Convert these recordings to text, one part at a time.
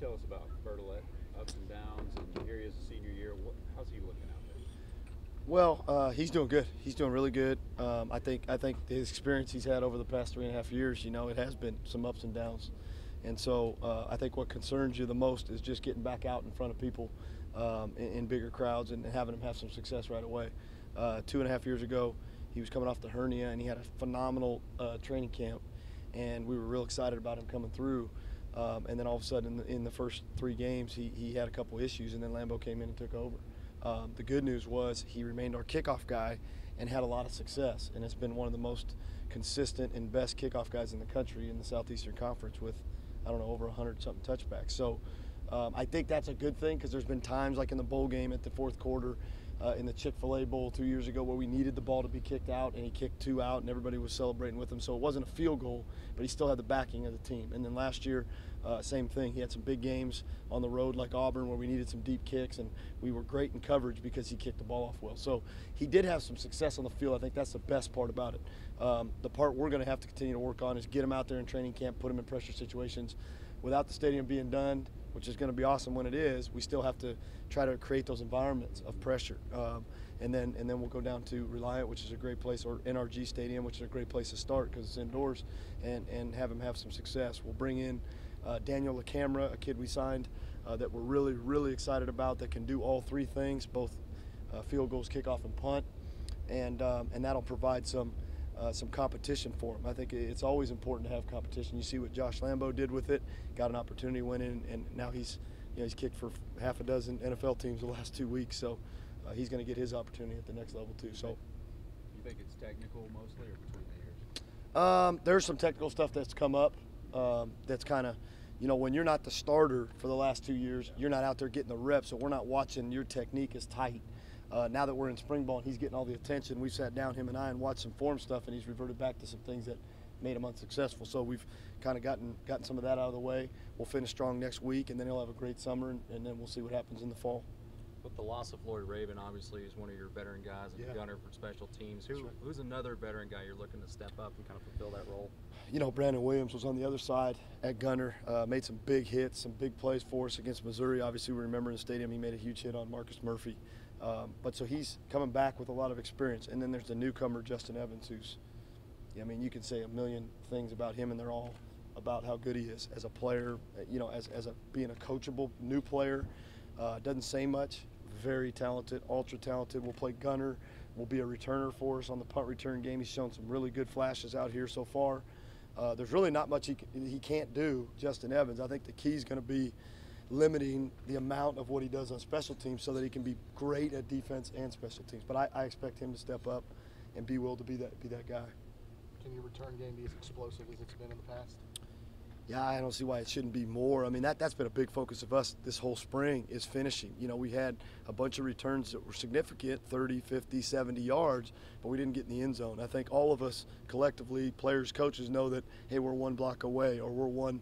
tell us about Bertolet, ups and downs, and here he is a senior year. How's he looking out there? Well, he's doing good. He's doing really good. I think his experience he's had over the past 3.5 years, it has been some ups and downs. And so I think what concerns you the most is just getting back out in front of people in bigger crowds and having him have some success right away. 2.5 years ago, he was coming off the hernia and he had a phenomenal training camp, and we were real excited about him coming through. And then all of a sudden, in the first 3 games, he had a couple issues, and then Lambo came in and took over. The good news was he remained our kickoff guy and had a lot of success, and it's been one of the most consistent and best kickoff guys in the country in the Southeastern Conference with, I don't know, over 100-something touchbacks. So I think that's a good thing, because there's been times like in the bowl game at the fourth quarter, in the Chick-fil-A Bowl 2 years ago, where we needed the ball to be kicked out, and he kicked 2 out, and everybody was celebrating with him. So it wasn't a field goal, but he still had the backing of the team. And then last year, same thing. He had some big games on the road like Auburn, where we needed some deep kicks, and we were great in coverage because he kicked the ball off well. So he did have some success on the field. I think that's the best part about it. The part we're going to have to continue to work on is get him out there in training camp, put him in pressure situations. Without the stadium being done, which is going to be awesome when it is, we still have to try to create those environments of pressure. And then we'll go down to Reliant, which is a great place, or NRG Stadium, which is a great place to start because it's indoors, and have him have some success. We'll bring in Daniel LaCamera, a kid we signed that we're really, really excited about, that can do all 3 things, both field goals, kickoff, and punt, and that'll provide some competition for him. I think it's always important to have competition. You see what Josh Lambo did with it, got an opportunity, went in, and now he's kicked for half a dozen NFL teams the last 2 weeks, so he's going to get his opportunity at the next level too. So, You think it's technical mostly, or between the years? there's some technical stuff that's come up that's kind of, when you're not the starter for the last 2 years, you're not out there getting the reps, so we're not watching your technique as tight. Now that we're in spring ball and he's getting all the attention, we've sat down, him and I, and watched some form stuff, and he's reverted back to some things that made him unsuccessful. So we've kind of gotten some of that out of the way. We'll finish strong next week, and then he'll have a great summer, and then we'll see what happens in the fall. With the loss of Floyd Raven, obviously, he's one of your veteran guys and gunner for special teams. Who's another veteran guy you're looking to step up and kind of fulfill that role? Brandon Williams was on the other side at gunner, made some big hits, some big plays for us against Missouri. Obviously, we remember in the stadium he made a huge hit on Marcus Murphy. But so he's coming back with a lot of experience. And then there's the newcomer, Justin Evans, who's, you could say a million things about him, and they're all about how good he is as a player, being a coachable new player. Doesn't say much, very talented, ultra talented, will play gunner, will be a returner for us on the punt return game. He's shown some really good flashes out here so far. There's really not much he can't do, Justin Evans. I think the key is going to be limiting the amount of what he does on special teams so that he can be great at defense and special teams. But I expect him to step up and be willing to be that guy. Can your return game be as explosive as it's been in the past? Yeah, I don't see why it shouldn't be more. I mean, that's been a big focus of us this whole spring, is finishing. We had a bunch of returns that were significant, 30, 50, 70 yards, but we didn't get in the end zone. I think all of us collectively, players, coaches, know that, hey, we're 1 block away, or we're 1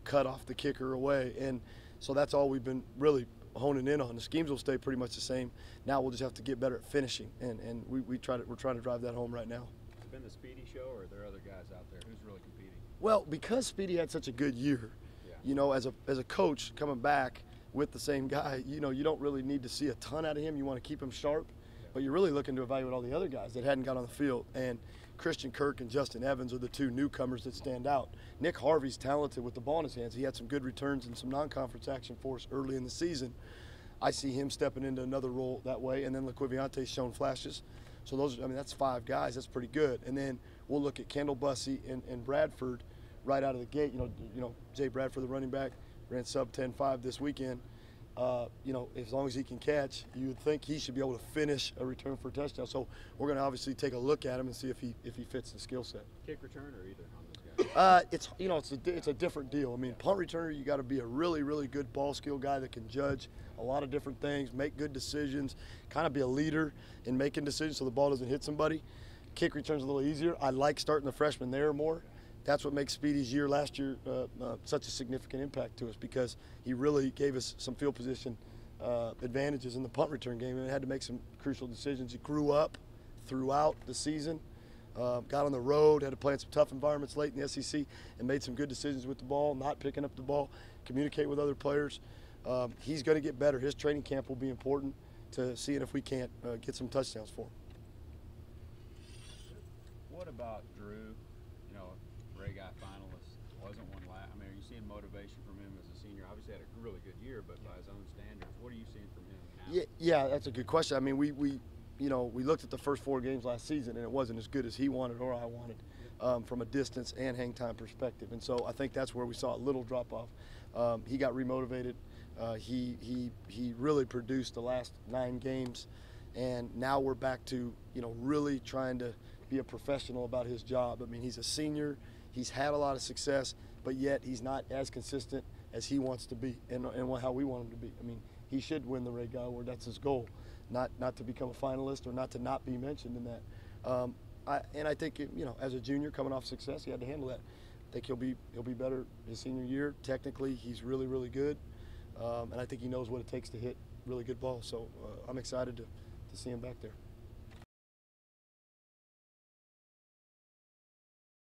cut off the kicker away. And so that's all we've been really honing in on. The schemes will stay pretty much the same. Now we'll just have to get better at finishing, and we're trying to drive that home right now. Has it been the Speedy show, or are there other guys out there? Who's really competing? Well, because Speedy had such a good year, as a coach coming back with the same guy, you don't really need to see a ton out of him. You want to keep him sharp, but you're really looking to evaluate all the other guys that hadn't got on the field. And Christian Kirk and Justin Evans are the 2 newcomers that stand out. Nick Harvey's talented with the ball in his hands. He had some good returns and some non-conference action for us early in the season. I see him stepping into another role that way. And then LaQuiviante's shown flashes. So that's 5 guys. That's pretty good. And then we'll look at Kendall Bussey and Bradford right out of the gate. Jay Bradford, the running back, ran sub 10.5 this weekend. As long as he can catch, you would think he should be able to finish a return for a touchdown. So we're going to obviously take a look at him and see if he fits the skill set. Kick return or either on those guys? It's a different deal. I mean, punt returner, you got to be a really, really good ball skill guy that can judge a lot of different things, make good decisions, kind of be a leader in making decisions so the ball doesn't hit somebody. Kick return's a little easier. I like starting the freshman there more. That's what makes Speedy's year last year such a significant impact to us, because he really gave us some field position advantages in the punt return game, and had to make some crucial decisions. He grew up throughout the season, got on the road, had to play in some tough environments late in the SEC, and made some good decisions with the ball, not picking up the ball. communicate with other players. He's going to get better. His training camp will be important to seeing if we can't get some touchdowns for him. What about Drew? You know, Ray Guy finalist, wasn't one last. I mean, are you seeing motivation from him as a senior? Obviously had a really good year, but by his own standards, what are you seeing from him now? Yeah, that's a good question. I mean, we looked at the first 4 games last season, and it wasn't as good as he wanted or I wanted from a distance and hang time perspective. And so I think that's where we saw a little drop off. He got remotivated. He really produced the last 9 games, and now we're back to really trying to be a professional about his job. I mean, he's a senior. He's had a lot of success, but yet he's not as consistent as he wants to be and how we want him to be. I mean, he should win the Ray Guy Award. That's his goal, not to become a finalist or not to not be mentioned in that. I think as a junior coming off success, he had to handle that. I think he'll be better his senior year. Technically, he's really, really good, and I think he knows what it takes to hit really good balls. So I'm excited to see him back there.